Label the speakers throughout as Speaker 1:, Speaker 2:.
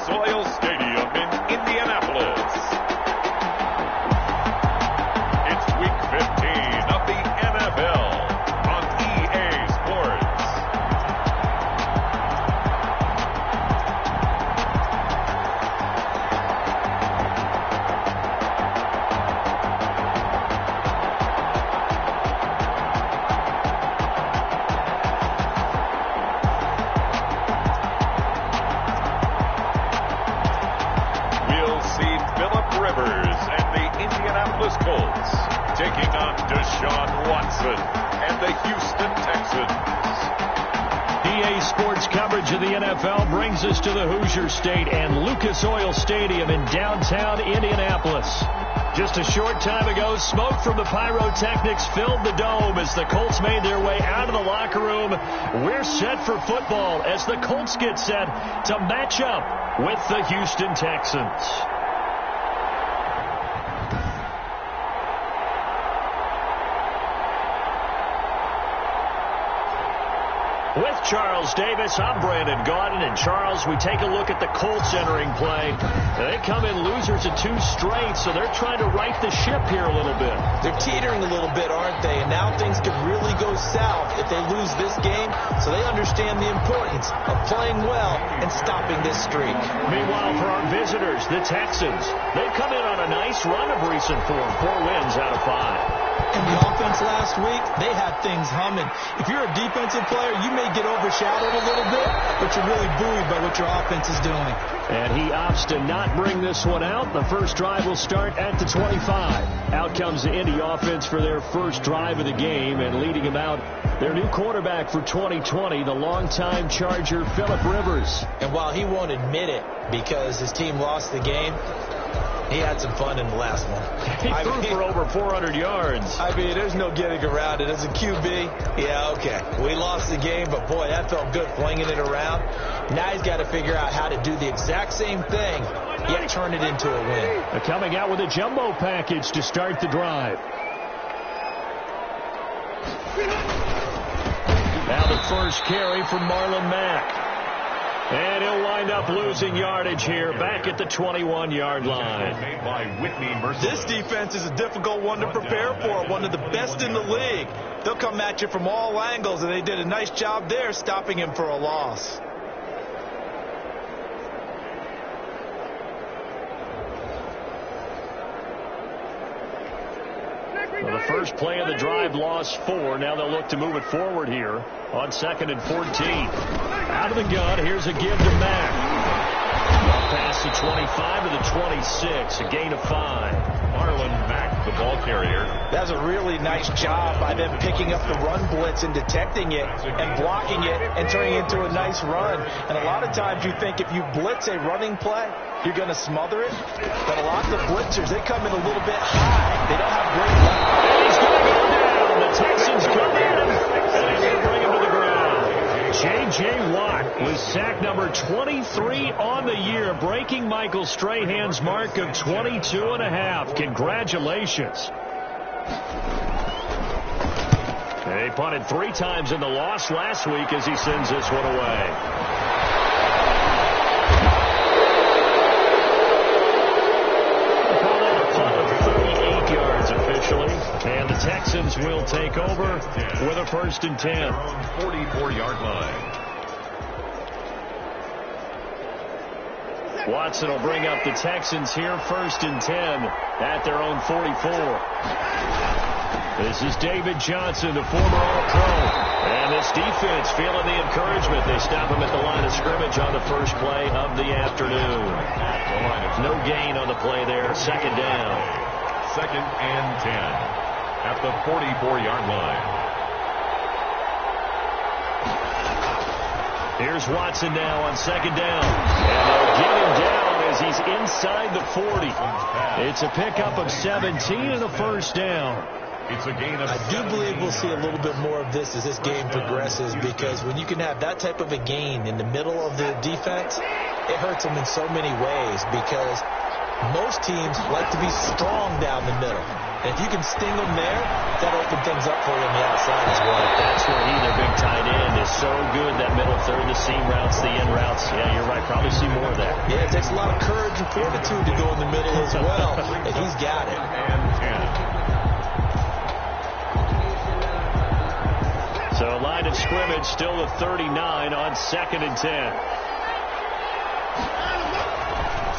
Speaker 1: Lucas Oil Stadium in Indianapolis. It's Week 15 of the NFL on EA Sports. Colts taking on Deshaun Watson and the Houston Texans.
Speaker 2: EA Sports coverage of the NFL brings us to the Hoosier State and Lucas Oil Stadium in downtown Indianapolis. Just a short time ago, smoke from the pyrotechnics filled the dome as the Colts made their way out of the locker room. We're set for football as the Colts get set to match up with the Houston Texans. With Charles Davis, I'm Brandon Gaudin. And Charles, we take a look at the Colts entering play. They come in losers of 2 straight, so they're trying to right the ship here a little bit.
Speaker 3: They're teetering a little bit, aren't they? And now things could really go south if they lose this game. So they understand the importance of playing well and stopping this streak.
Speaker 2: Meanwhile, for our visitors, the Texans, they've come in on a nice run of recent form. 4 wins out of 5.
Speaker 3: In the offense last week, they had things humming. If you're a defensive player, you may get overshadowed a little bit, but you're really buoyed by what your offense is doing.
Speaker 2: And he opts to not bring this one out. The first drive will start at the 25. Out comes the Indy offense for their first drive of the game, and leading them out, their new quarterback for 2020, the longtime Charger, Phillip Rivers.
Speaker 3: And while he won't admit it because his team lost the game, he had some fun in the last one.
Speaker 2: He threw for over 400 yards.
Speaker 3: I mean, there's no getting around it. As a QB, yeah, okay. We lost the game, but boy, that felt good flinging it around. Now he's got to figure out how to do the exact same thing, yet turn it into a win.
Speaker 2: They're coming out with a jumbo package to start the drive. Now the first carry from Marlon Mack. And he'll wind up losing yardage here back at the 21-yard line.
Speaker 3: This defense is a difficult one to prepare for, one of the best in the league. They'll come at you from all angles, and they did a nice job there stopping him for a loss.
Speaker 2: Well, the first play of the drive lost 4. Now they'll look to move it forward here on 2nd and 14. Out of the gun, here's a give to Mack. Past the 25 to the 26, a gain of 5.
Speaker 1: Marlon Mack, the ball carrier.
Speaker 3: That's a really nice job by them picking up the run blitz and detecting it and blocking it and turning it into a nice run. And a lot of times you think if you blitz a running play, you're going to smother it. But a lot of the blitzers, they come in a little bit high. They don't have great leverage.
Speaker 2: And he's going to go down. The Texans come in, and they're going to bring him to the ground. J.J. Watt was sack number 23 on the year, breaking Michael Strahan's mark of 22.5. Congratulations. They punted 3 times in the loss last week as he sends this one away. And the Texans will take over with a 1st and 10.
Speaker 1: 44-yard line.
Speaker 2: Watson will bring up the Texans here, 1st and 10 at their own 44. This is David Johnson, the former All-Pro. And this defense feeling the encouragement. They stop him at the line of scrimmage on the first play of the afternoon. No gain on the play there, 2nd down.
Speaker 1: 2nd and 10 at the 44-yard line.
Speaker 2: Here's Watson now on 2nd down. And they'll get him down as he's inside the 40. It's a pickup of 17 and a 1st down.
Speaker 1: It's a gain of
Speaker 3: I do believe we'll see a little bit more of this as this game progresses, because when you can have that type of a gain in the middle of the defense, it hurts them in so many ways, because most teams like to be strong down the middle. And if you can sting them there, that'll open things up for you on the outside as well.
Speaker 2: That's where their big tight end, is so good. That middle third, the seam routes, the in routes. Yeah, you're right. Probably see more of that.
Speaker 3: Yeah, it takes a lot of courage and fortitude to go in the middle as well. And he's got it.
Speaker 2: So line of scrimmage still the 39 on 2nd and 10.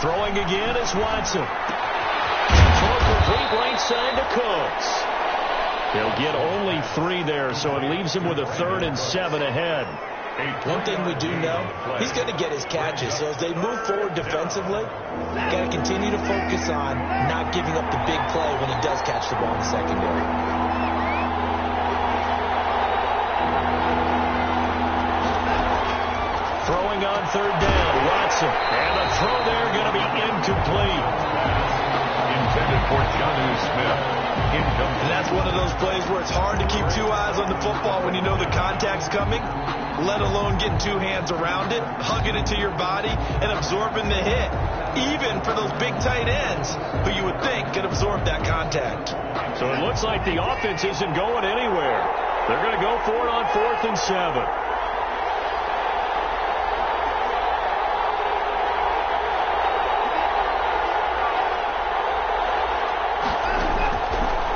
Speaker 2: Throwing again is Watson. Throw complete right side to Cooks. He'll get only 3 there, so it leaves him with a 3rd and 7 ahead.
Speaker 3: One thing we do know, he's going to get his catches. So as they move forward defensively, got to continue to focus on not giving up the big play when he does catch the ball in the secondary.
Speaker 2: Throwing on 3rd down, Watson. And the throw there going to be incomplete.
Speaker 1: Intended for Jonnu Smith. Incomplete.
Speaker 3: And that's one of those plays where it's hard to keep 2 eyes on the football when you know the contact's coming, let alone getting 2 hands around it, hugging it to your body, and absorbing the hit. Even for those big tight ends who you would think could absorb that contact.
Speaker 2: So it looks like the offense isn't going anywhere. They're going to go for it on 4th and 7.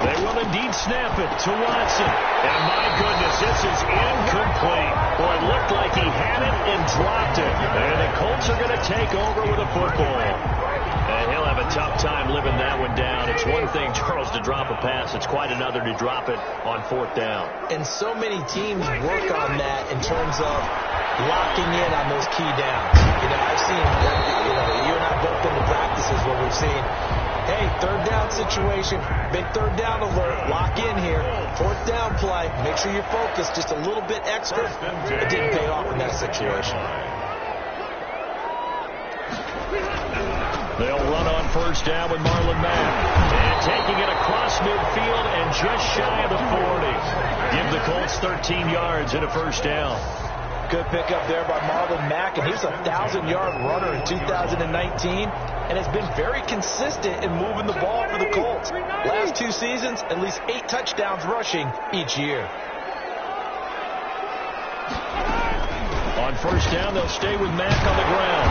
Speaker 2: They will indeed snap it to Watson. And my goodness, this is incomplete. Boy, it looked like he had it and dropped it. And the Colts are going to take over with a football. And he'll have a tough time living that one down. It's one thing, Charles, to drop a pass. It's quite another to drop it on 4th down.
Speaker 3: And so many teams work on that in terms of locking in on those key downs. I've seen, you and I both been to practices where we've seen, hey, 3rd down situation, big 3rd down alert, lock in here, 4th down play, make sure you're focused just a little bit extra. It didn't pay off in that situation.
Speaker 2: They'll run on 1st down with Marlon Mack. And taking it across midfield and just shy of the 40. Give the Colts 13 yards and a 1st down.
Speaker 3: Good pickup there by Marlon Mack, and he was a 1,000-yard runner in 2019 and has been very consistent in moving the ball for the Colts. Last 2 seasons, at least 8 touchdowns rushing each year.
Speaker 2: On 1st down, they'll stay with Mack on the ground.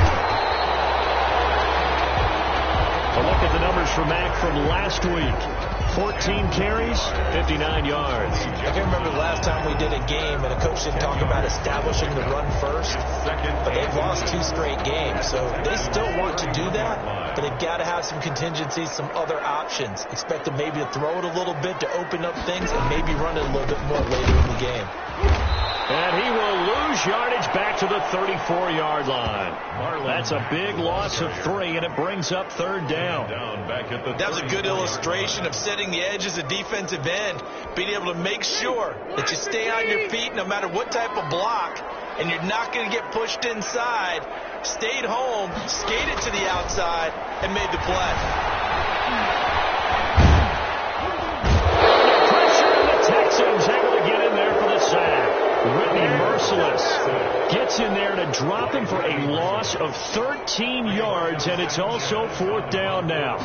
Speaker 2: A look at the numbers for Mack from last week. 14 carries, 59 yards.
Speaker 3: I can remember the last time we did a game and a coach didn't talk about establishing the run first, but they've lost 2 straight games, so they still want to do that, but they've got to have some contingencies, some other options. Expect them maybe to throw it a little bit to open up things and maybe run it a little bit more later in the game.
Speaker 2: And he will lose yardage back to the 34-yard line. That's a big loss of 3, and it brings up 3rd down.
Speaker 3: That was a good illustration of setting the edge as a defensive end, being able to make sure that you stay on your feet no matter what type of block, and you're not going to get pushed inside. Stayed home, skated to the outside, and made the play.
Speaker 2: Pressure, and the Texans able to get in there for the sack. Whitney Merciless gets in there to drop him for a loss of 13 yards, and it's also 4th down now.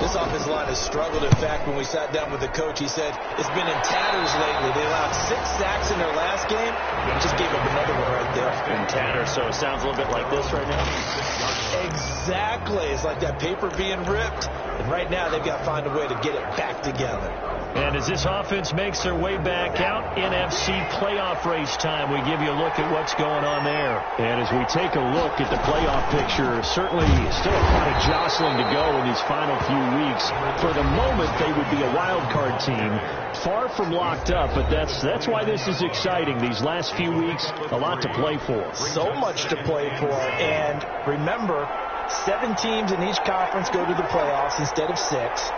Speaker 3: This offensive line has struggled. In fact, when we sat down with the coach, he said it's been in tatters lately. They allowed 6 sacks in their last game. Just gave up another one right there.
Speaker 2: In tatters, so it sounds a little bit like this right now.
Speaker 3: Exactly. It's like that paper being ripped. And right now, they've got to find a way to get it back together.
Speaker 2: And as this offense makes their way back out, NFC playoff race time, we give you a look at what's going on there. And as we take a look at the playoff picture, certainly still a lot of jostling to go in these final few weeks. For the moment, they would be a wild card team, far from locked up, but that's why this is exciting. These last few weeks, a lot to play for.
Speaker 3: So much to play for. And remember, 7 teams in each conference go to the playoffs instead of 6.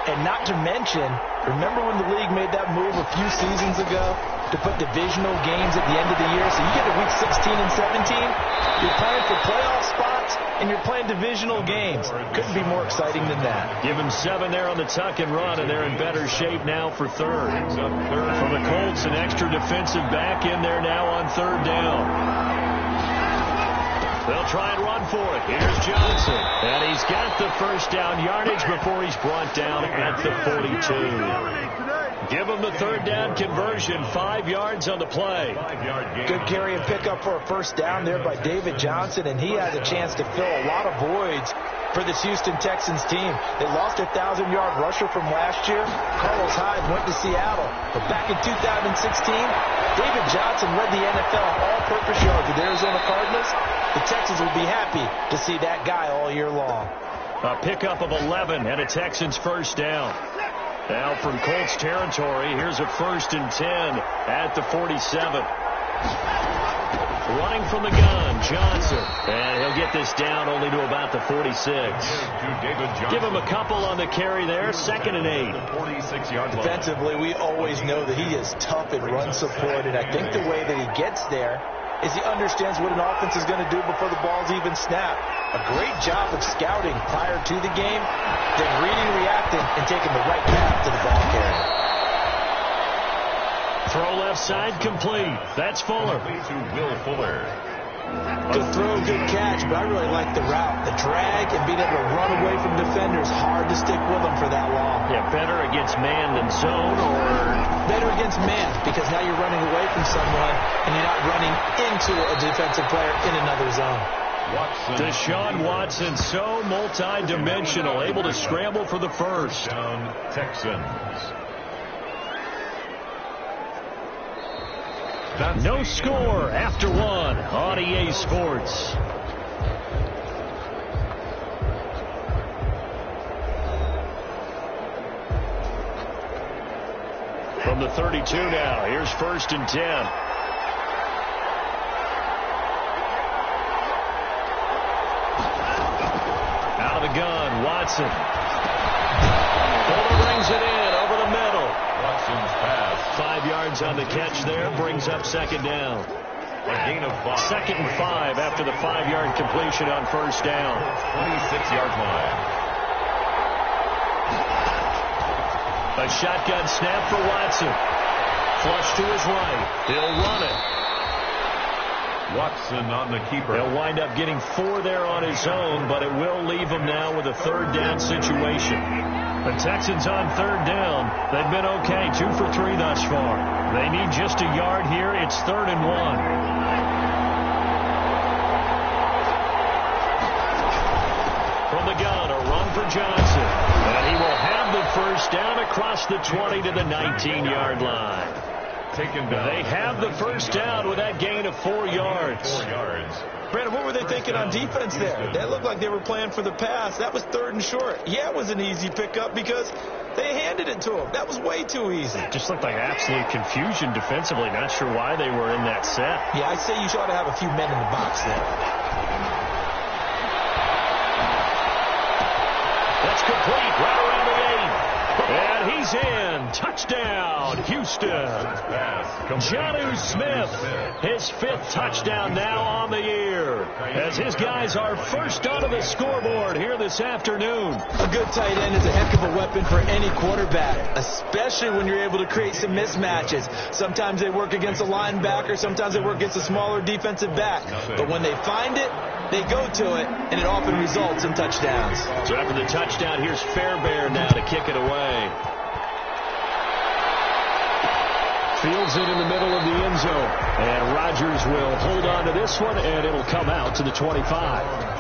Speaker 3: And not to mention, remember when the league made that move a few seasons ago to put divisional games at the end of the year? So you get to week 16 and 17, you're playing for playoff spots, and you're playing divisional games. Couldn't be more exciting than that.
Speaker 2: Give them 7 there on the tuck and run, and they're in better shape now for 3rd. For the Colts, an extra defensive back in there now on 3rd down. They'll try and run for it. Here's Johnson. And he's got the first down yardage before he's brought down at the 42. Give him the third down conversion. 5 yards on the play.
Speaker 3: Good carry and pickup for a first down there by David Johnson, and he has a chance to fill a lot of voids for this Houston Texans team. They lost their 1,000-yard rusher from last year. Carlos Hyde went to Seattle. But back in 2016, David Johnson led the NFL in all-purpose yards with Arizona Cardinals. The Texans will be happy to see that guy all year long.
Speaker 2: A pickup of 11 and a Texans first down. Now from Colts territory, here's a 1st and 10 at the 47. Running from the gun, Johnson. And he'll get this down only to about the 46. Give him a couple on the carry there. 2nd and 8.
Speaker 3: Defensively, we always know that he is tough in run support, and I think the way that he gets there is he understands what an offense is going to do before the ball's even snapped. A great job of scouting prior to the game, then reading, reacting, and taking the right path to the ball carrier.
Speaker 2: Throw left side complete. That's Fuller.
Speaker 1: To Will Fuller.
Speaker 3: Good throw, good catch, but I really like the route. The drag and being able to run away from defenders, hard to stick with them for that long.
Speaker 2: Yeah, better against man than zone, or
Speaker 3: better against man, because now you're running away from someone and you're not running into a defensive player in another zone.
Speaker 2: Deshaun Watson, so multi-dimensional, able to scramble for the first.
Speaker 1: Down Texans.
Speaker 2: No score after 1 on EA Sports. From the 32 now, here's 1st and 10. Out of the gun, Watson. Fuller brings it in over the middle.
Speaker 1: Watson's pass.
Speaker 2: 5 yards on the catch there, brings up 2nd down.
Speaker 1: A gain of 5.
Speaker 2: 2nd and 5 after the 5-yard completion on 1st down.
Speaker 1: 26-yard line.
Speaker 2: A shotgun snap for Watson. Flush to his right. He'll run it.
Speaker 1: Watson on the keeper.
Speaker 2: He'll wind up getting 4 there on his own, but it will leave him now with a 3rd down situation. The Texans on 3rd down. They've been okay, 2 for 3 thus far. They need just a yard here. It's 3rd and 1. From the gun, a run for Johnson. And he will have the first down across the 20 to the 19-yard line.
Speaker 1: Taken down.
Speaker 2: They have the first down with that gain of 4 yards.
Speaker 1: 4 yards.
Speaker 3: Brandon, what were they thinking on defense there? That looked like they were playing for the pass. That was 3rd and short. Yeah, it was an easy pickup because they handed it to him. That was way too easy.
Speaker 2: Just looked like absolute confusion defensively. Not sure why they were in that set.
Speaker 3: Yeah, I say you ought to have a few men in the box there.
Speaker 2: That's complete. Right around the 8. And he's in. Touchdown, Houston. Jonnu Smith, his 5th touchdown now on the year, as his guys are first onto the scoreboard here this afternoon.
Speaker 3: A good tight end is a heck of a weapon for any quarterback, especially when you're able to create some mismatches. Sometimes they work against a linebacker, sometimes they work against a smaller defensive back. But when they find it, they go to it, and it often results in touchdowns.
Speaker 2: So after the touchdown, here's Fairbairn now to kick it away. Fields it in the middle of the end zone. And Rodgers will hold on to this one, and it'll come out to the 25.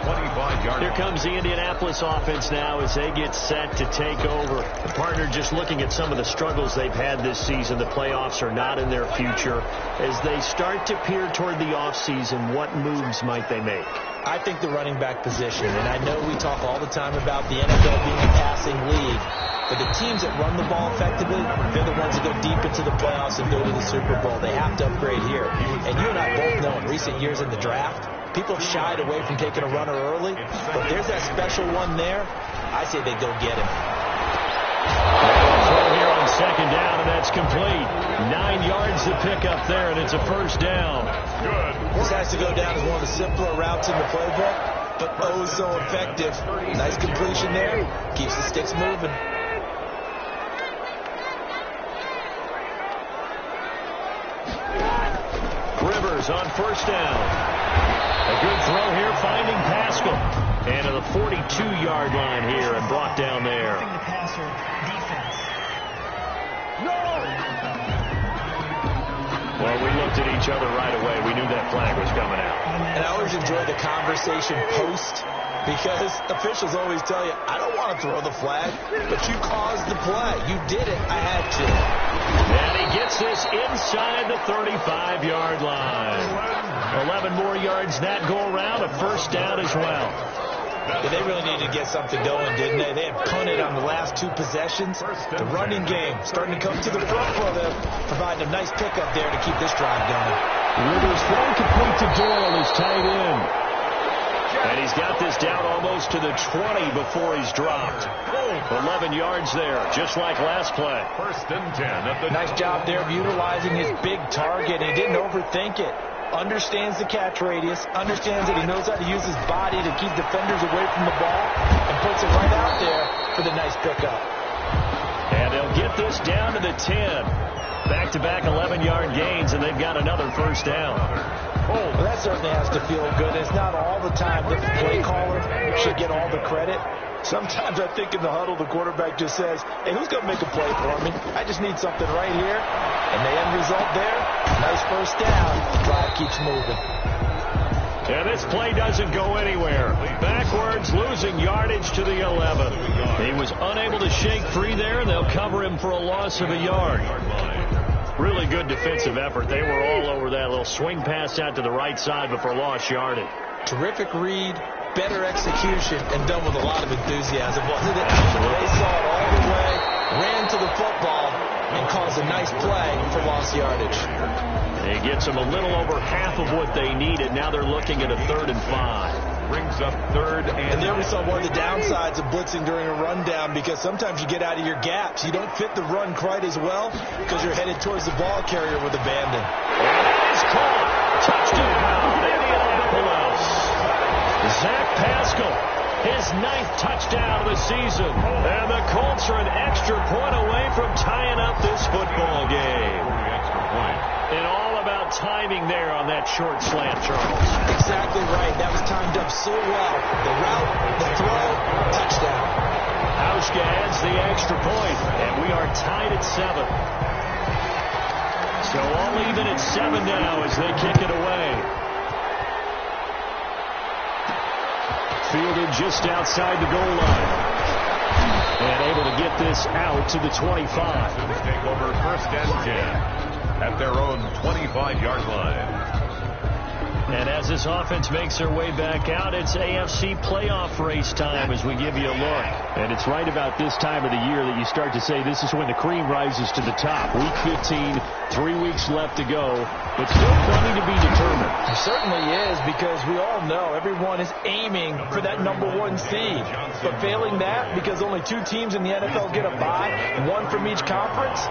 Speaker 1: 25-yard.
Speaker 2: Here comes the Indianapolis offense now as they get set to take over. The partner just looking at some of the struggles they've had this season. The playoffs are not in their future. As they start to peer toward the offseason, what moves might they make?
Speaker 3: I think the running back position, and I know we talk all the time about the NFL being a passing league, but the teams that run the ball effectively, they're the ones that go deep into the playoffs and go to the Super Bowl. They have to upgrade here. And you and I both know in recent years in the draft, people have shied away from taking a runner early, but if there's that special one there, I say they go get him.
Speaker 2: Throw here on 2nd down, and that's complete. 9 yards to pick up there, and it's a first down.
Speaker 1: Good.
Speaker 3: This has to go down as one of the simpler routes in the playbook, but oh so effective. Nice completion there. Keeps the sticks moving.
Speaker 2: Rivers on 1st down. A good throw here, finding Pascal. And to the 42-yard line here and brought down there.
Speaker 4: The passer defense.
Speaker 2: Well, we looked at each other right away. We knew that flag was coming out.
Speaker 3: And I always enjoy the conversation post, because officials always tell you, I don't want to throw the flag, but you caused the play. You did it. I had to.
Speaker 2: And he gets this inside the 35-yard line. 11 more yards that go around, a first down as well.
Speaker 3: Yeah, they really needed to get something going, didn't they? They had punted on the last two possessions. The running game starting to come to the front for them, providing a nice pickup there to keep this drive going.
Speaker 2: Rivers throwing complete to Doyle, his tight end. And he's got this down almost to the 20 before he's dropped. 11 yards there, just like last play.
Speaker 1: First and 10 at the
Speaker 3: Nice job there of utilizing his big target. He didn't overthink it. Understands the catch radius, understands that he knows how to use his body to keep defenders away from the ball, and puts it right out there for the nice pickup.
Speaker 2: And they'll get this down to the 10. Back-to-back 11-yard gains, and they've got another first down.
Speaker 3: Well, that certainly has to feel good. It's not all the time that the play caller should get all the credit. Sometimes I think in the huddle, the quarterback just says, hey, who's going to make a play for me? I just need something right here. And the end result there, nice first down. The drive keeps moving.
Speaker 2: And this play doesn't go anywhere. Backwards, losing yardage to the 11. He was unable to shake free there, and they'll cover him for a loss of a yard. Really good defensive effort. They were all over that little swing pass out to the right side before lost yardage.
Speaker 3: Terrific read, better execution, and done with a lot of enthusiasm, wasn't it? They saw it all the way, ran to the football, and caused a nice play for lost yardage.
Speaker 2: It gets them a little over half of what they needed. Now they're looking at a 3rd and 5.
Speaker 1: brings up 3rd and
Speaker 3: there we saw one of the downsides of blitzing during a rundown, because sometimes you get out of your gaps. You don't fit the run quite as well because you're headed towards the ball carrier with abandon.
Speaker 2: And it is caught. Touchdown, Indianapolis. Zach Pascal, his 9th touchdown of the season. And the Colts are an extra point away from tying up this football game. And all about timing there on that short slant, Charles.
Speaker 3: Exactly right. That was timed up so well. The route, the throw, touchdown.
Speaker 2: Hauschka adds the extra point, and we are tied at 7. So all even at 7 now as they kick it away. Fielded just outside the goal line. And able to get this out to the 25.
Speaker 1: Take over 1st and 10. At their own 25-yard line.
Speaker 2: And as this offense makes their way back out, it's AFC playoff race time as we give you a look. And it's right about this time of the year that you start to say this is when the cream rises to the top. Week 15, 3 weeks left to go, but still plenty to be determined.
Speaker 3: It certainly is, because we all know everyone is aiming for that #1 seed. But failing that, because only 2 teams in the NFL get a bye, 1 from each conference,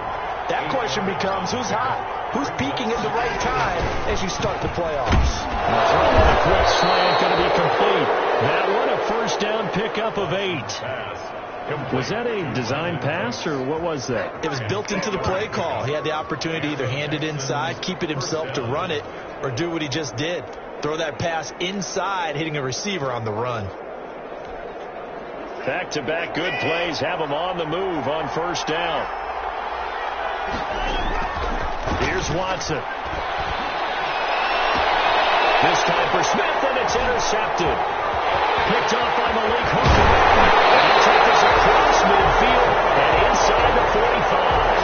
Speaker 3: that question becomes, who's hot? Who's peaking at the right time as you start the playoffs?
Speaker 2: The quick slant going to be complete. That one, a first down pickup of 8. Was that a design pass, or what was that?
Speaker 3: It was built into the play call. He had the opportunity to either hand it inside, keep it himself to run it, or do what he just did. Throw that pass inside, hitting a receiver on the run.
Speaker 2: Back-to-back good plays have him on the move on first down. Here's Watson. This time for Smith, and it's intercepted. Picked off by Malik Hooker. And he'll take this across midfield and inside the 45.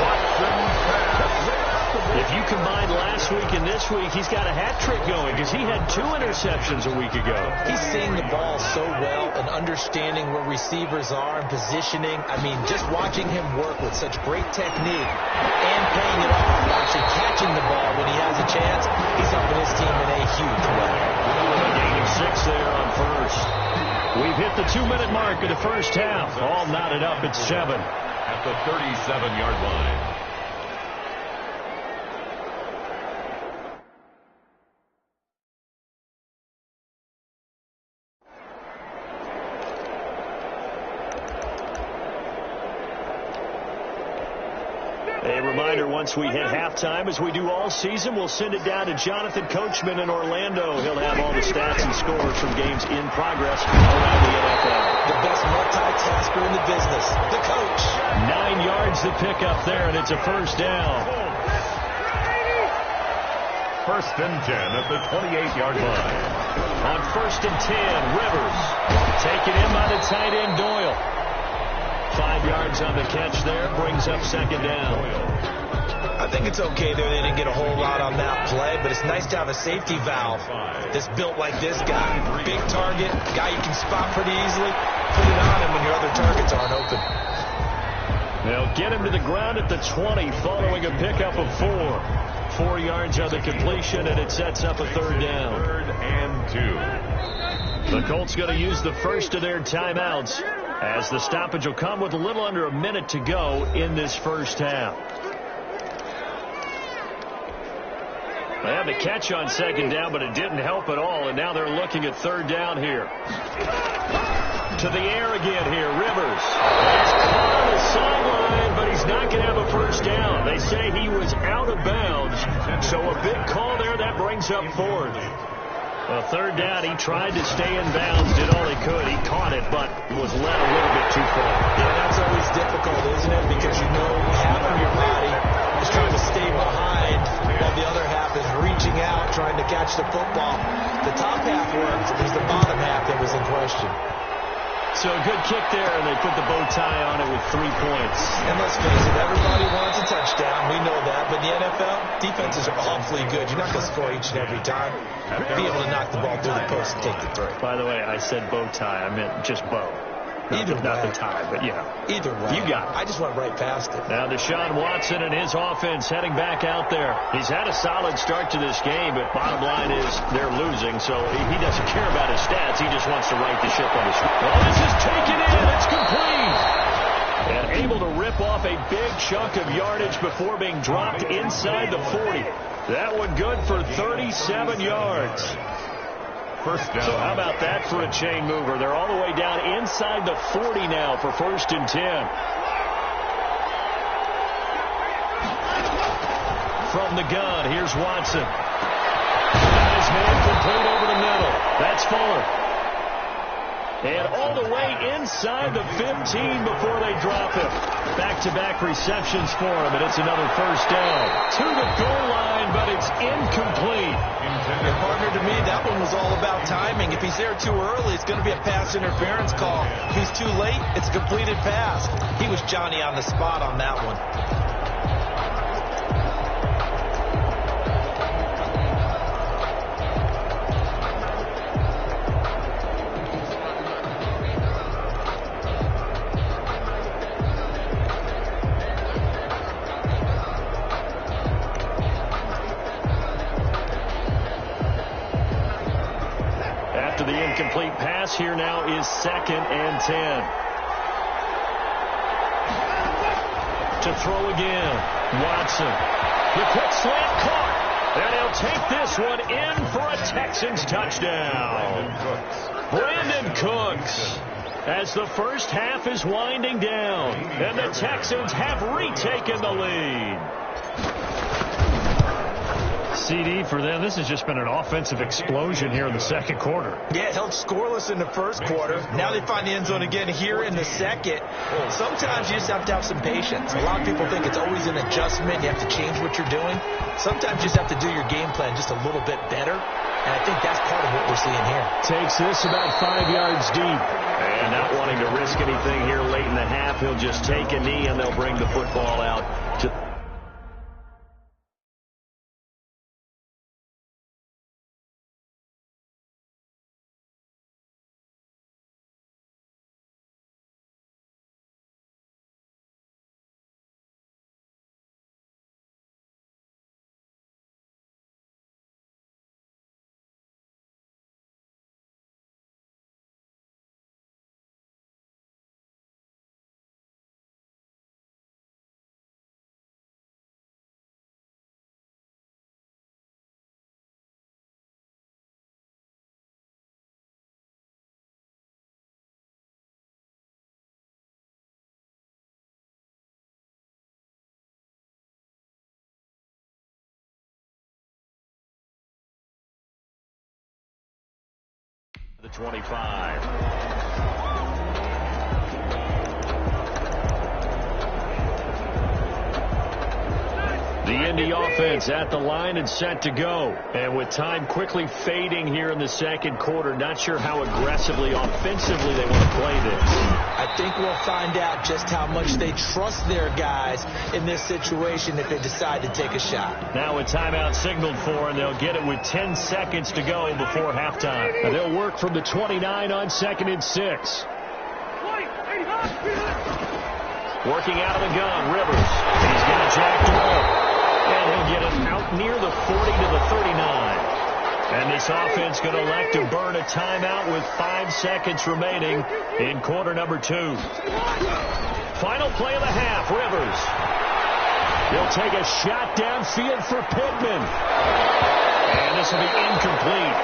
Speaker 1: Watson pass.
Speaker 2: If you combine last week and this week, he's got a hat trick going because he had 2 interceptions a week ago.
Speaker 3: He's seeing the ball so well and understanding where receivers are and positioning. I mean, just watching him work with such great technique and paying it off, actually catching the ball when he has a chance, he's helping his team in a huge way.
Speaker 2: Gaining 6 there on first. We've hit the 2-minute mark of the first half. All knotted up at 7.
Speaker 1: At the 37-yard line.
Speaker 2: A reminder, once we hit halftime, as we do all season, we'll send it down to Jonathan Coachman in Orlando. He'll have all the stats and scores from games in progress around the NFL.
Speaker 3: The best multitasker in the business, the coach.
Speaker 2: 9 yards to pick up there, and it's a first down.
Speaker 1: First and 10 at the 28-yard line.
Speaker 2: On first and 10, Rivers. Taken in by the tight end, Doyle. 5 yards on the catch there, brings up second down.
Speaker 3: I think it's okay there. They didn't get a whole lot on that play, but it's nice to have a safety valve that's built like this guy. Big target, guy you can spot pretty easily. Put it on him when your other targets aren't open.
Speaker 2: They'll get him to the ground at the 20 following a pickup of 4. 4 yards on the completion, and it sets up a third down.
Speaker 1: Third and 2.
Speaker 2: The Colts going to use the first of their timeouts, as the stoppage will come with a little under a minute to go in this first half. They had the catch on second down, but it didn't help at all, and now they're looking at third down here. To the air again here, Rivers. He's caught on the sideline, but he's not going to have a first down. They say he was out of bounds, so a big call there. That brings up fourth. Well, third down, he tried to stay in bounds, did all he could. He caught it, but was led a little bit too far.
Speaker 3: Yeah, that's always difficult, isn't it? Because you know half of your body is trying to stay behind, while the other half is reaching out, trying to catch the football. The top half worked. It was the bottom half that was in question.
Speaker 2: So a good kick there, and they put the bow tie on it with 3 points.
Speaker 3: And let's face it, everybody wants a touchdown. We know that. But in the NFL, defenses are awfully good. You're not going to score each and every time. Be able to knock the ball through the post and take the throw.
Speaker 2: By the way, I said bow tie. I meant just bow. Not the tie, but yeah.
Speaker 3: Either way.
Speaker 2: You got it.
Speaker 3: I just went right past it.
Speaker 2: Now Deshaun Watson and his offense heading back out there. He's had a solid start to this game, but bottom line is they're losing, so he doesn't care about his stats. He just wants to right the ship on his. Well, this is taken in. It's complete. And able to rip off a big chunk of yardage before being dropped inside the 40. That one good for 37 yards.
Speaker 1: First down.
Speaker 2: So how about that for a chain mover? They're all the way down inside the 40 now for first and 10. From the gun, here's Watson. Got his man complete over the middle. That's Fuller. And all the way inside the 15 before they drop him. Back-to-back receptions for him, and it's another first down. To the goal line, but it's incomplete.
Speaker 3: Your partner, to me, that one was all about timing. If he's there too early, it's going to be a pass interference call. If he's too late, it's a completed pass. He was Johnny on the spot on that one.
Speaker 2: Incomplete pass here now is second and 10. To throw again, Watson. The quick slant caught. And he'll take this one in for a Texans touchdown. Brandon Cooks. As the first half is winding down, and the Texans have retaken the lead. CD for them. This has just been an offensive explosion here in the second quarter.
Speaker 3: Yeah, it held scoreless in the first quarter. Now they find the end zone again here in the second. Sometimes you just have to have some patience. A lot of people think it's always an adjustment. You have to change what you're doing. Sometimes you just have to do your game plan just a little bit better. And I think that's part of what we're seeing here.
Speaker 2: Takes this about 5 yards deep. And not wanting to risk anything here late in the half, he'll just take a knee and they'll bring the football out to The 25. The Indy offense at the line and set to go. And with time quickly fading here in the second quarter, not sure how aggressively, offensively they want to play this.
Speaker 3: I think we'll find out just how much they trust their guys in this situation if they decide to take a shot.
Speaker 2: Now a timeout signaled for, and they'll get it with 10 seconds to go before halftime. And they'll work from the 29 on 2nd and 6. Working out of the gun, Rivers. He's got it jacked up. And he'll get it out near the 40 to the 39. And this offense going to elect to burn a timeout with 5 seconds remaining in quarter number 2. Final play of the half, Rivers. He'll take a shot downfield for Pittman. And this will be incomplete.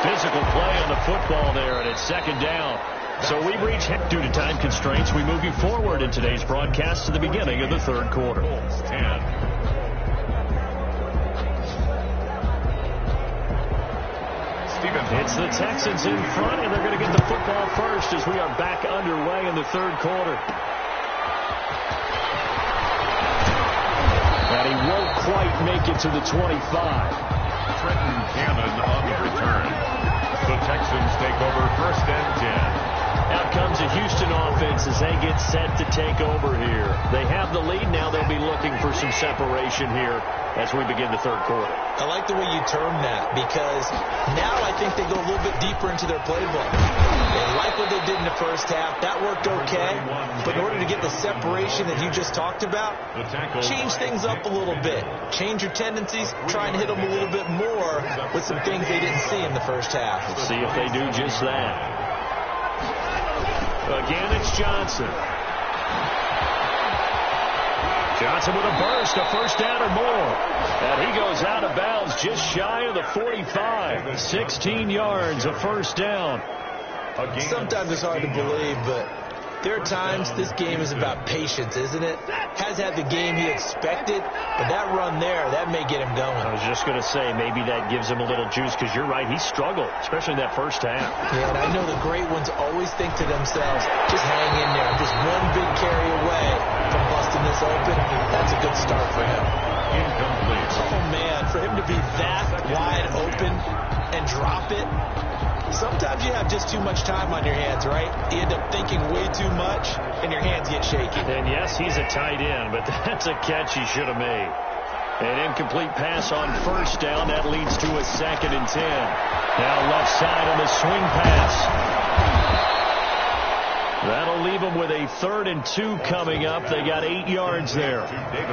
Speaker 2: Physical play on the football there, and it's second down. So we reach, due to time constraints, we move you forward in today's broadcast to the beginning of the third quarter.
Speaker 1: 10.
Speaker 2: It's the Texans in front, and they're going to get the football first as we are back underway in the third quarter. And he won't quite make it to the 25.
Speaker 1: Trenton Cannon on the return. The Texans take over 1st and 10.
Speaker 2: Out comes the Houston offense as they get set to take over here. They have the lead. Now they'll be looking for some separation here as we begin the third quarter.
Speaker 3: I like the way you term that, because now I think they go a little bit deeper into their playbook. They like what they did in the first half. That worked okay. But in order to get the separation that you just talked about, change things up a little bit. Change your tendencies. Try and hit them a little bit more with some things they didn't see in the first half.
Speaker 2: Let's see if they do just that. Again, it's Johnson. Johnson with a burst, a first down or more. And he goes out of bounds just shy of the 45. 16 yards, a first down.
Speaker 3: Sometimes it's hard to believe, but there are times this game is about patience, isn't it? Has had the game he expected, but that run there, that may get him going.
Speaker 2: I was just going to say, maybe that gives him a little juice, because you're right, he struggled, especially in that first half.
Speaker 3: Yeah, and I know the great ones always think to themselves, just hang in there. Just one big carry away from busting this open. That's a good start for him.
Speaker 1: Incomplete.
Speaker 3: Oh, man, for him to be that wide open and drop it. Sometimes you have just too much time on your hands, right? You end up thinking way too much, and your hands get shaky.
Speaker 2: And yes, he's a tight end, but that's a catch he should have made. An incomplete pass on first down. That leads to a 2nd and 10. Now left side on the swing pass. That'll leave them with a 3rd and 2 coming up. They got 8 yards there.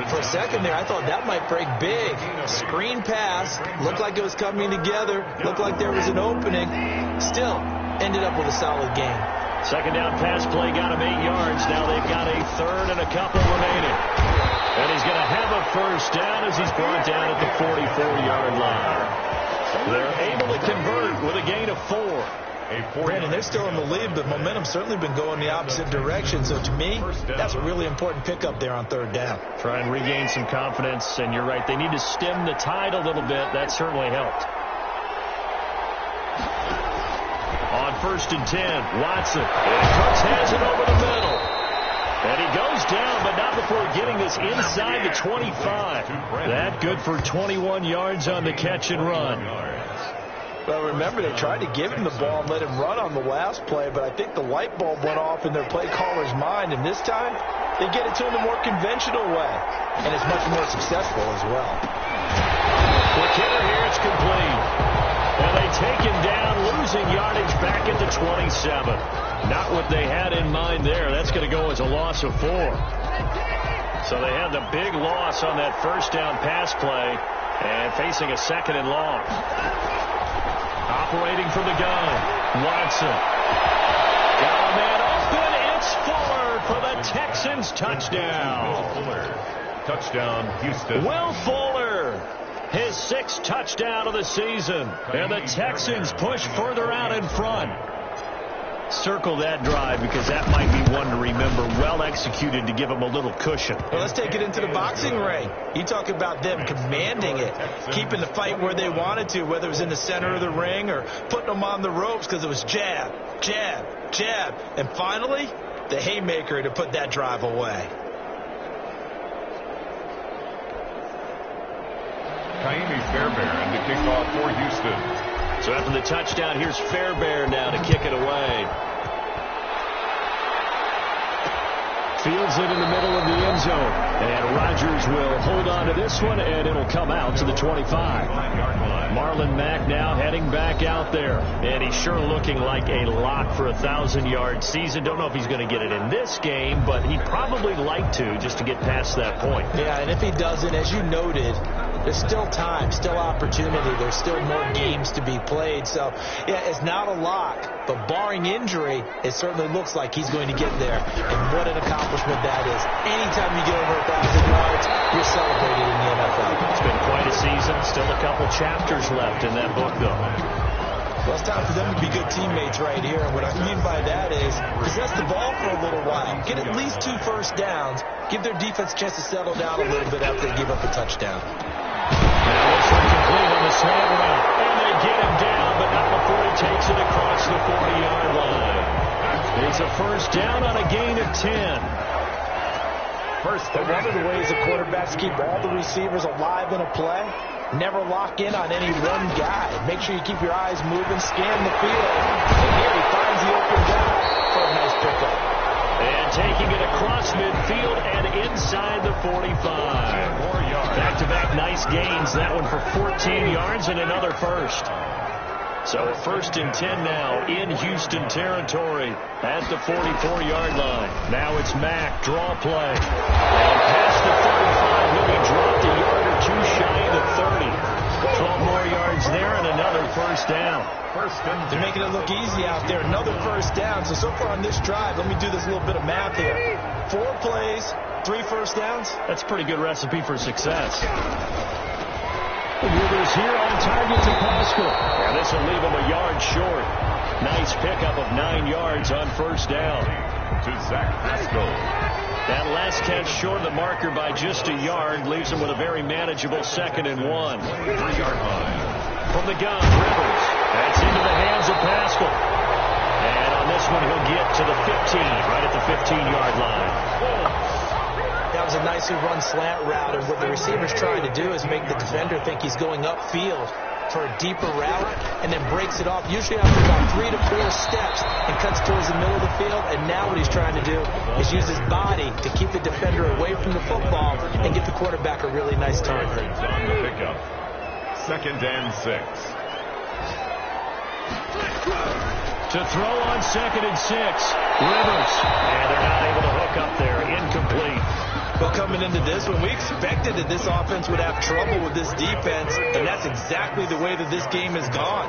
Speaker 3: For a second there, I thought that might break big. Screen pass. Looked like it was coming together. Looked like there was an opening. Still, ended up with a solid game.
Speaker 2: Second down pass play got him 8 yards. Now they've got a 3rd and a couple remaining. And he's going to have a first down as he's brought down at the 44-yard line. They're able to convert with a gain of 4.
Speaker 3: Brandon, they're still in the lead, but momentum's certainly been going the opposite direction. So to me, that's a really important pickup there on 3rd down.
Speaker 2: Try and regain some confidence, and you're right, they need to stem the tide a little bit. That certainly helped. On 1st and 10, Watson. And Cooks has it over the middle. And he goes down, but not before getting this inside the 25. That good for 21 yards on the catch and run.
Speaker 3: Well, remember, they tried to give him the ball and let him run on the last play, but I think the light bulb went off in their play caller's mind, and this time they get it to him the more conventional way, and it's much more successful as well.
Speaker 2: The kicker here, it's complete. And they take him down, losing yardage back at the 27. Not what they had in mind there. That's going to go as a loss of 4. So they had the big loss on that first down pass play and facing a 2nd and long. Operating from the gun, Watson. Got a man open. It's Fuller for the Texans touchdown.
Speaker 1: Touchdown, Houston.
Speaker 2: Will Fuller, his 6th touchdown of the season. And the Texans push further out in front. Circle that drive because that might be one to remember. Well executed to give them a little cushion.
Speaker 3: Well, let's take it into the boxing ring. You talk about them commanding it, keeping the fight where they wanted to, whether it was in the center of the ring or putting them on the ropes because it was jab, jab, jab. And finally, the haymaker to put that drive away.
Speaker 1: Kaimi Fairbairn to kick off for Houston.
Speaker 2: So after the touchdown, here's Fairbairn now to kick it away. Fields it in the middle of the end zone. And Rodgers will hold on to this one, and it'll come out to the 25. Marlon Mack now heading back out there. And he's sure looking like a lock for a 1,000-yard season. Don't know if he's going to get it in this game, but he'd probably like to just to get past that point.
Speaker 3: Yeah, and if he doesn't, as you noted, there's still time, still opportunity. There's still more games to be played. So, yeah, it's not a lock. But barring injury, it certainly looks like he's going to get there. And what an accomplishment that is. Anytime you get over 1,000 yards, you're celebrated in the NFL.
Speaker 2: It's been quite a season. Still a couple chapters left in that book, though.
Speaker 3: Well, it's time for them to be good teammates right here. And what I mean by that is possess the ball for a little while. Get at least 2 first downs. Give their defense a chance to settle down a little bit after they give up a touchdown.
Speaker 2: Now this one complete on the slant route. And they get him down, but not before he takes it across the 40-yard line. It's a first down on a gain of 10.
Speaker 3: But one of the ways the quarterbacks keep all the receivers alive in a play, never lock in on any one guy. Make sure you keep your eyes moving, scan the field. And here he finds the open guy for a nice pickup.
Speaker 2: And taking it across midfield and inside the 45. Back-to-back nice gains. That one for 14 yards and another first. So first and 10 now in Houston territory at the 44-yard line. Now it's Mack, draw play. And past the 35, he'll be dropped a yard or two shy of the 30. 12 more yards there and another first down.
Speaker 3: They're making it look easy out there. Another first down. So far on this drive, let me do this little bit of math here. 4 plays, 3 first downs.
Speaker 2: That's a pretty good recipe for success. Rivers here on target to Pascal. And this will leave him a yard short. Nice pickup of 9 yards on first down.
Speaker 1: To Zach Pascal.
Speaker 2: That last catch short of the marker by just a yard leaves him with a very manageable 2nd and 1.
Speaker 1: 3-yard line.
Speaker 2: From the gun, Rivers. That's into the hands of Pascal. And on this one, he'll get to the 15, right at the 15-yard line.
Speaker 3: That was a nicely run slant route, and what the receiver's trying to do is make the defender think he's going upfield for a deeper route, and then breaks it off, usually after about 3 to 4 steps, and cuts towards the middle of the field. And now what he's trying to do is use his body to keep the defender away from the football and get the quarterback a really nice target.
Speaker 1: On the pickup. 2nd and 6.
Speaker 2: To throw on 2nd and 6. Rivers. And they're not able to hook up there. Incomplete.
Speaker 3: Well, coming into this one, we expected that this offense would have trouble with this defense, and that's exactly the way that this game has gone.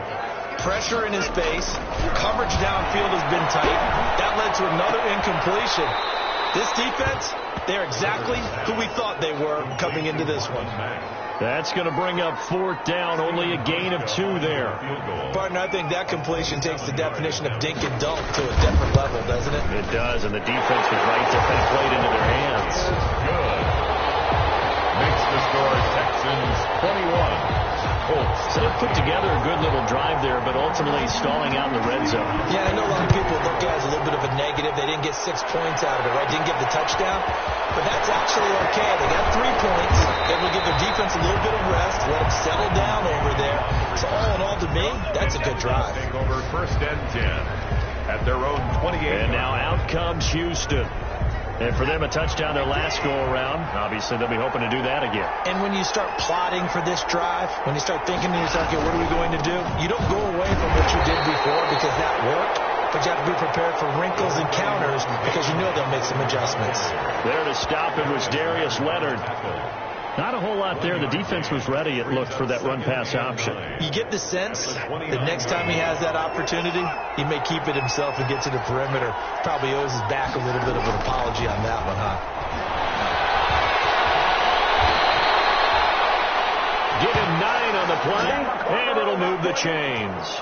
Speaker 3: Pressure in his face. Coverage downfield has been tight. That led to another incompletion. This defense, they're exactly who we thought they were coming into this one.
Speaker 2: That's going to bring up 4th down. Only a gain of 2 there.
Speaker 3: Partner, I think that completion takes the definition of dink and dunk to a different level, doesn't it?
Speaker 2: It does, and the defense was right to that played into their hands.
Speaker 1: Good. Makes the score Texans 21.
Speaker 2: So they put together a good little drive there, but ultimately stalling out in the red zone.
Speaker 3: Yeah, I know a lot of people look at it as a little bit of a negative. They didn't get 6 points out of it, right? Didn't get the touchdown. But that's actually okay. They got 3 points. Able to give their defense a little bit of rest, let them settle down over there. So all in all, to me, that's a good drive.
Speaker 1: Take over 1st and 10 at their own 28.
Speaker 2: And now out comes Houston. And for them, a touchdown their last go-around. Obviously, they'll be hoping to do that again.
Speaker 3: And when you start plotting for this drive, when you start thinking to yourself, okay, what are we going to do? You don't go away from what you did before because that worked. But you have to be prepared for wrinkles and counters because you know they'll make some adjustments.
Speaker 2: There to stop it was Darius Leonard. Not a whole lot there. The defense was ready, it looked, for that run-pass option.
Speaker 3: You get the sense that next time he has that opportunity, he may keep it himself and get to the perimeter. Probably owes his back a little bit of an apology on that one, huh?
Speaker 2: Give him 9 on the play, and it'll move the chains.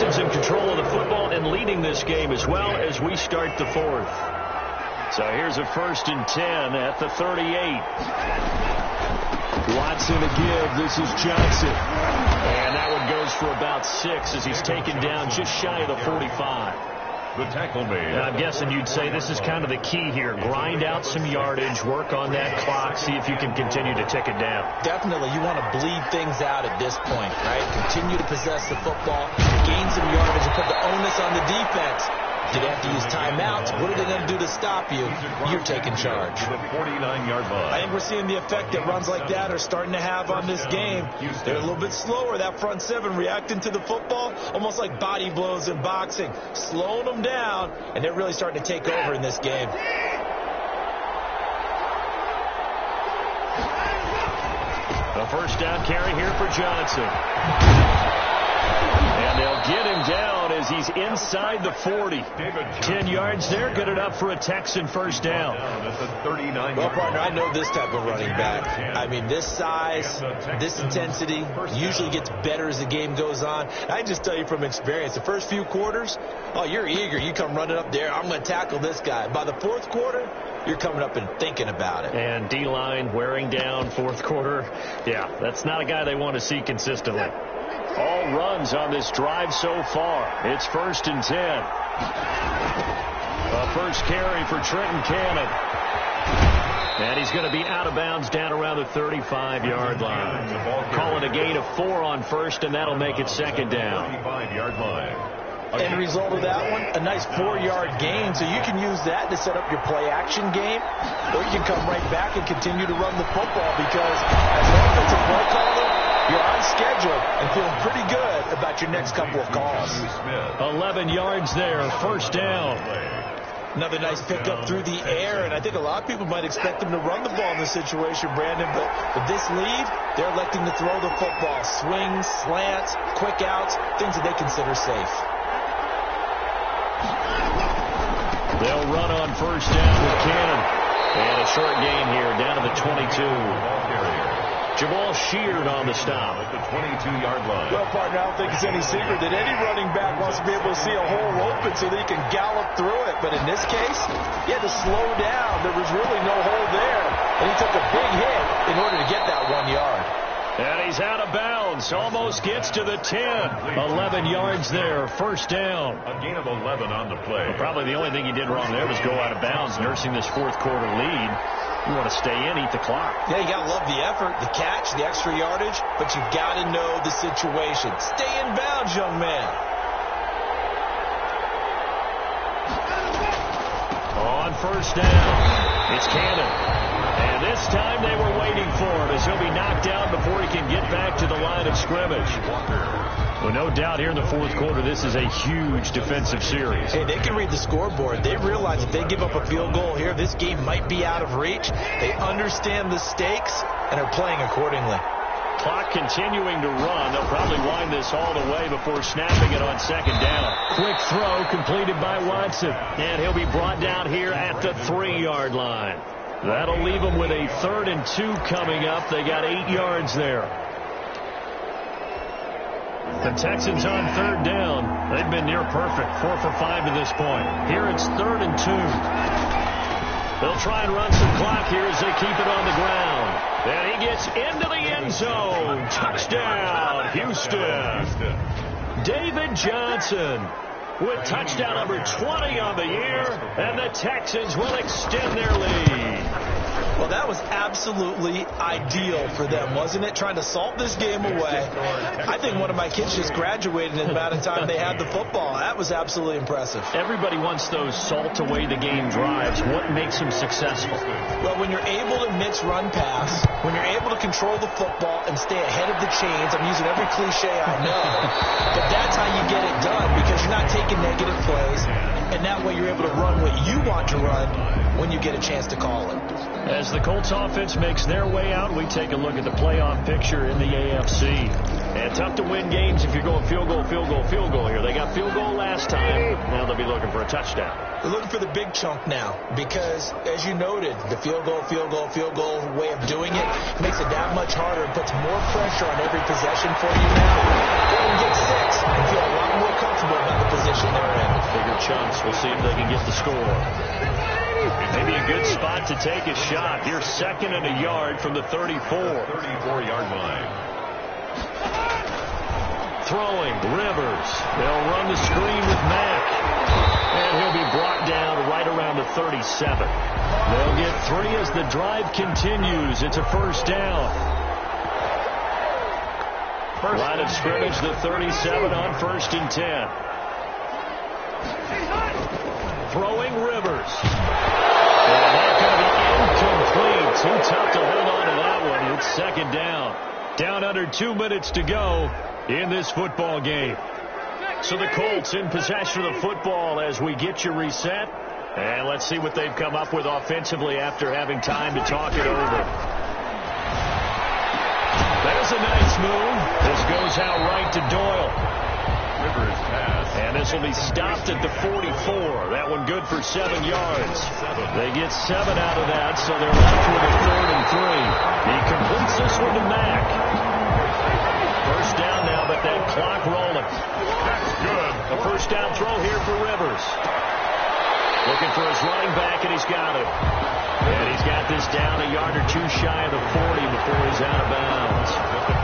Speaker 2: Texans in control of the football and leading this game as well as we start the fourth. So here's a 1st and 10 at the 38. Watson to give. This is Johnson. And that one goes for about 6 as he's taken down just shy of the 45.
Speaker 1: The tackle made.
Speaker 2: And I'm guessing you'd say this is kind of the key here. Grind out some yardage, work on that clock, see if you can continue to tick it down.
Speaker 3: Definitely, you want to bleed things out at this point, right? Continue to possess the football, gain some yardage, and put the onus on the defense. Do they have to use timeouts? What are they going to do to stop you? You're taking charge.
Speaker 1: The 49-yard line.
Speaker 3: I think we're seeing the effect that runs like that are starting to have on this game. They're a little bit slower, that front seven, reacting to the football, almost like body blows in boxing, slowing them down, and they're really starting to take over in this game.
Speaker 2: A first down carry here for Johnson. And they'll get him down as he's inside the 40. 10 yards there, good enough for a Texan first down.
Speaker 3: Well, partner, I know this type of running back. I mean, this size, this intensity usually gets better as the game goes on. I just tell you from experience, the first few quarters, oh, you're eager. You come running up there, I'm going to tackle this guy. By the fourth quarter, you're coming up and thinking about it.
Speaker 2: And D-line wearing down fourth quarter. Yeah, that's not a guy they want to see consistently. All runs on this drive so far. It's 1st and 10. A first carry for Trenton Cannon. And he's going to be out of bounds down around the 35-yard line. Calling a gain of 4 on first, and that'll make it second down.
Speaker 1: 35-yard line.
Speaker 3: End result of that one, a nice 4-yard gain, so you can use that to set up your play-action game, or you can come right back and continue to run the football because as an offensive play caller, you're on schedule and feeling pretty good about your next couple of calls.
Speaker 2: 11 yards there, first down.
Speaker 3: Another nice pickup through the air, and I think a lot of people might expect them to run the ball in this situation, Brandon, but with this lead, they're electing to throw the football. Swings, slants, quick outs, things that they consider safe.
Speaker 2: They'll run on first down with Cannon. And a short gain here down to the 22. Jamal Sheard on the stop.
Speaker 1: At the 22-yard line.
Speaker 3: Well, partner, I don't think it's any secret that any running back wants to be able to see a hole open so that he can gallop through it. But in this case, he had to slow down. There was really no hole there. And he took a big hit in order to get that 1 yard.
Speaker 2: And he's out of bounds. Almost gets to the 10. 11 yards there. First down.
Speaker 1: A gain of 11 on the play.
Speaker 2: Well, probably the only thing he did wrong there was go out of bounds, nursing this fourth quarter lead. You want to stay in, eat the clock.
Speaker 3: Yeah, you got to love the effort, the catch, the extra yardage, but you got to know the situation. Stay in bounds, young man.
Speaker 2: On first down, it's Cannon. And this time they were waiting for him as he'll be knocked out before he can get back to the line of scrimmage. Well, no doubt here in the fourth quarter, this is a huge defensive series.
Speaker 3: Hey, they can read the scoreboard. They realize if they give up a field goal here, this game might be out of reach. They understand the stakes and are playing accordingly.
Speaker 2: Clock continuing to run. They'll probably wind this all the way before snapping it on second down. Quick throw completed by Watson. And he'll be brought down here at the 3-yard line. That'll leave them with a 3rd and 2 coming up. They got 8 yards there. The Texans on 3rd down. They've been near perfect. 4 for 5 to this point. Here it's 3rd and 2. They'll try and run some clock here as they keep it on the ground. And he gets into the end zone. Touchdown, Houston. David Johnson with touchdown number 20 on the year. And the Texans will extend their lead.
Speaker 3: Well, that was absolutely ideal for them, wasn't it? Trying to salt this game away. I think one of my kids just graduated in the amount of time they had the football. That was absolutely impressive.
Speaker 2: Everybody wants those salt away the game drives. What makes them successful?
Speaker 3: Well, when you're able to mix run pass, when you're able to control the football and stay ahead of the chains, I'm using every cliche I know, but that's how you get it done because you're not taking negative plays, and that way you're able to run what you want to run when you get a chance to call it.
Speaker 2: As the Colts offense makes their way out, we take a look at the playoff picture in the AFC. And tough to win games if you're going field goal, field goal, field goal here. They got field goal last time. Now they'll be looking for a touchdown.
Speaker 3: They're looking for the big chunk now because, as you noted, the field goal way of doing it makes it that much harder and puts more pressure on every possession for you now. You can get 6 and feel a lot more comfortable
Speaker 2: see if they can get the score. Maybe a good spot to take a shot. Here's 2nd and a yard from the 34.
Speaker 1: 34-yard line.
Speaker 2: Throwing, Rivers. They'll run the screen with Mack. And he'll be brought down right around the 37. They'll get 3 as the drive continues. It's a first down. Line of scrimmage, the 37 on 1st and 10. Throwing, Rivers. And that's going to be incomplete. Too tough to hold on to that one. It's 2nd down. Down under 2 minutes to go in this football game. So the Colts in possession of the football as we get you reset. And let's see what they've come up with offensively after having time to talk it over. There's a nice move. This goes out right to Doyle.
Speaker 1: Rivers pass.
Speaker 2: And this will be stopped at the 44. That one good for 7 yards. They get 7 out of that, so they're left with a 3rd and 3. He completes this one to Mack. First down now, but that clock rolling.
Speaker 1: That's good.
Speaker 2: A first down throw here for Rivers. Looking for his running back, and he's got it. And he's got this down a yard or 2 shy of the 40 before he's out of bounds.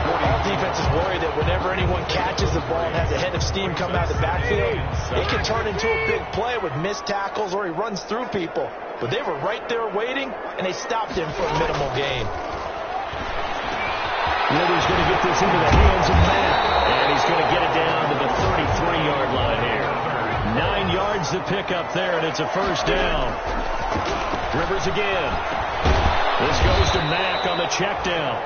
Speaker 3: All defenses worry that whenever anyone catches the ball and has a head of steam come out of the backfield, it can turn into a big play with missed tackles or he runs through people. But they were right there waiting, and they stopped him for a minimal gain.
Speaker 2: Rivers going to get this into the hands of Matt. And he's going to get it down to the 33-yard line here. 9 yards to pick up there, and it's a first down. Rivers again. This goes to Mack on the check down.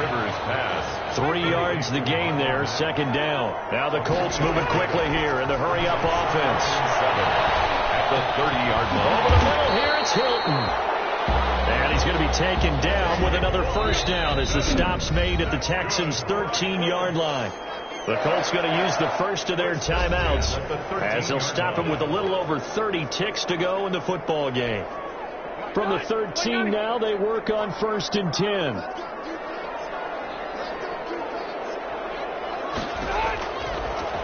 Speaker 1: Rivers pass.
Speaker 2: 3 yards the gain there, 2nd down. Now the Colts moving quickly here in the hurry-up offense.
Speaker 1: 7 at the 30-yard line.
Speaker 2: Over the middle here, it's Hilton. And he's going to be taken down with another first down as the stop's made at the Texans' 13-yard line. The Colts going to use the first of their timeouts as they'll stop him with a little over 30 ticks to go in the football game. From the 13 now, they work on 1st and 10.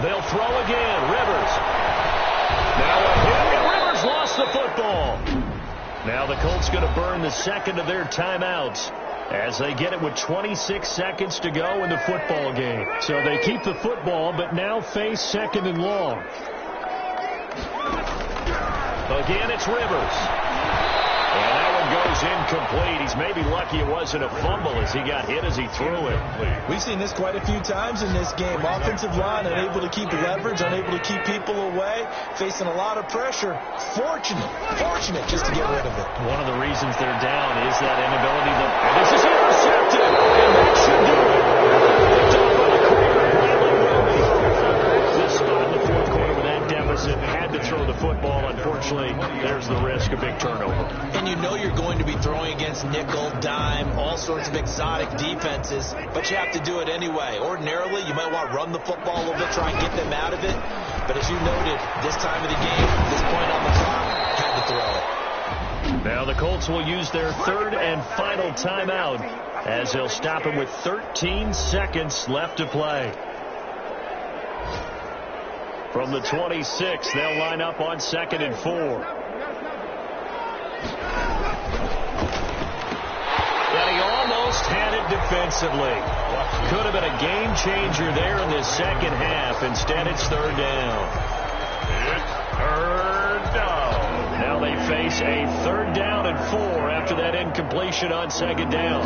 Speaker 2: They'll throw again. Rivers. Now a hit, and Rivers lost the football. Now the Colts going to burn the 2nd of their timeouts as they get it with 26 seconds to go in the football game. So they keep the football, but now face 2nd and long. Again, it's Rivers. And that one goes incomplete. He's maybe lucky it wasn't a fumble as he got hit as he threw it.
Speaker 3: We've seen this quite a few times in this game. Offensive line unable to keep leverage, unable to keep people away, facing a lot of pressure. Fortunate just to get rid of it.
Speaker 2: One of the reasons they're down is that inability to... And this is intercepted, and that should do it. Picked off by the corner, Bradley Wilby. This spot in the 4th quarter with that deficit, had to throw the football. Unfortunately, there's the risk of big turnover.
Speaker 3: And you know you're going to be throwing against nickel, dime, all sorts of exotic defenses, but you have to do it anyway. Ordinarily, you might want to run the football a little bit, try and get them out of it. But as you noted, this time of the game, this point on the clock, had to throw it.
Speaker 2: Now the Colts will use their 3rd and final timeout as they'll stop him with 13 seconds left to play. From the 26, they'll line up on 2nd and 4. And he almost had it defensively. Could have been a game changer there in the 2nd half. Instead, it's 3rd down.
Speaker 1: It's 3rd down.
Speaker 2: Now they face a 3rd down and 4 after that incompletion on 2nd down.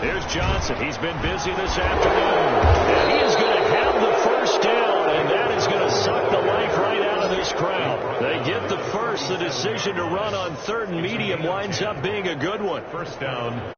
Speaker 2: Here's Johnson. He's been busy this afternoon. And he is going to have the first down, and that is going to suck the life right out of this crowd. They get the first. The decision to run on 3rd and medium winds up being a good one.
Speaker 1: First down.